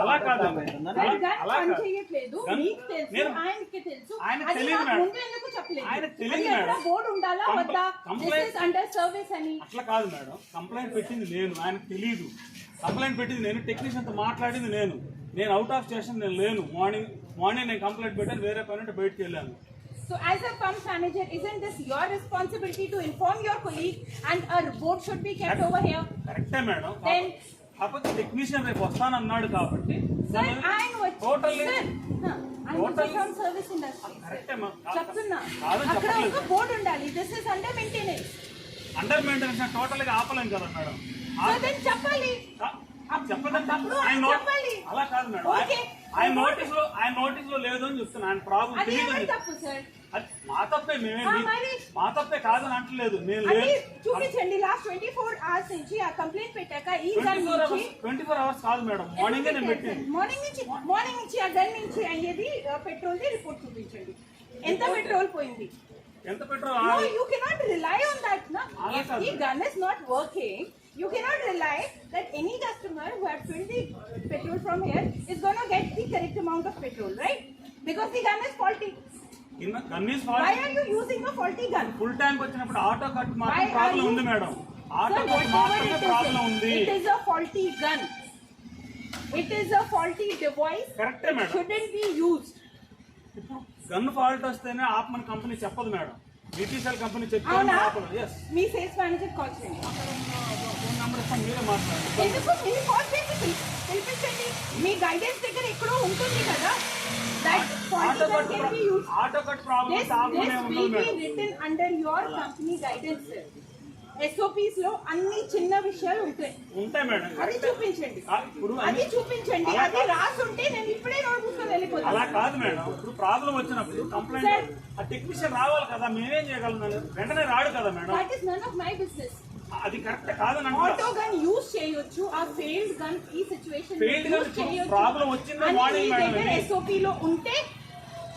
అలా కాదు బోర్డు ఉండాలా వద్దా అండర్ సర్వీస్ అని అట్లా కాదు మేడం. కంప్లైంట్ పెట్టింది నేను, ఆయనకు తెలియదు. కంప్లైంట్ పెట్టింది నేను, టెక్నీషియన్ తో మాట్లాడింది నేను. అవుట్ ఆఫ్ స్టేషన్ నేను లేను. మార్నింగ్ నేను కంప్లైంట్ పెట్టాను, వేరే పని ఉంటే బయటకు వెళ్ళాను. So as a pump manager, isn't this your responsibility to inform your colleague and a board should be kept over here? కరెక్టే మేడం. Then కాకపోతే టెక్నీషియన్ రేపు వస్తానన్నాడు కాబట్టి sir, I'm service industry. చెప్తున్నా అక్కడ ఒక బోర్డు ఉండాలి. This is under maintenance. Under maintenance total గా ఆపలేం కదా మేడం. చెప్పాలి. అలా కాదు మేడం. ఆయన నోటీస్ లో లేదు అని చెప్తున్నా. ఆయన ప్రాబ్లం తెలియదు. మా తప్పే, మా తప్పే కాదని అంటలేదు. నేను చూపించండి. లాస్ట్ 24 hours నుంచి ఆ కంప్లైంట్ పెట్టాక ఈ 24 hours కాదు మేడం. మార్నింగ్ నేను పెట్టింది. మార్నింగ్ నుంచి ఆ గన్ నుంచి అయ్యేది పెట్రోల్ ది రిపోర్ట్ చూపించండి. ఎంత పెట్రోల్ పోయింది, ఎంత petrol. You cannot rely on that, na? If the gun is not working, you cannot rely that any customer who had filled the petrol from here is going to get the correct amount of petrol, right? Because the gun is faulty. Gun is faulty. Why are you using a faulty gun? Full tank వచ్చినప్పుడు auto cut మాత్రం problem ఉంది madam. Auto cut మాత్రమే problem ఉంది. It is a faulty gun. It is a faulty device. కరెక్టే madam. Shouldn't be used. ఇప్పుడు gun fault వస్తేనే ఆపమని company చెప్పదు మేడం. BPCL కంపెనీ చెప్తే ఆపదు. yes. మీ సేల్స్ మేనేజర్ కాల్ చేయండి. ఫోన్ నంబర్ ఇస్తాను, మీరే మాట్లాడండి. ఎందుకు మీరు కాల్ చేసి పిలిపించండి. మీ గైడెన్స్ దగ్గర ఎక్కడో ఉంటుంది కదా. Auto cut problem written under your company guidance, sir. SOPs లో అన్ని చిన్న విషయాలు ఉంటాయి మేడం. అది చూపించండి. అది రాసి ఉంటే నేను ఇప్పుడే నోట్ పుస్తకం వెళ్ళిపోతాను. అలా కాదు మేడం. ఇప్పుడు ప్రాబ్లం వచ్చినప్పుడు కంప్లైంట్ ఆ టెక్నీషియన్ రావాలి కదా. మేమేం చేయగలం? వెంటనే రాడు కదా madam. That is none of my business. అది కరెక్ట్ కాదని ఆటో గన్ యూజ్ చేయొచ్చు. ఆ ఫెయిల్డ్ గన్ ఈ సిచువేషన్ ప్రాబ్లం వచ్చిందా మార్నింగ్ మేడం. SOP లో ఉంటే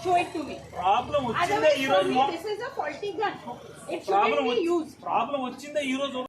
show it to me. Problem వచ్చిందా ఈ రోజు? This is a faulty gun. It shouldn't be used. Problem వచ్చిందా ఈ రోజు?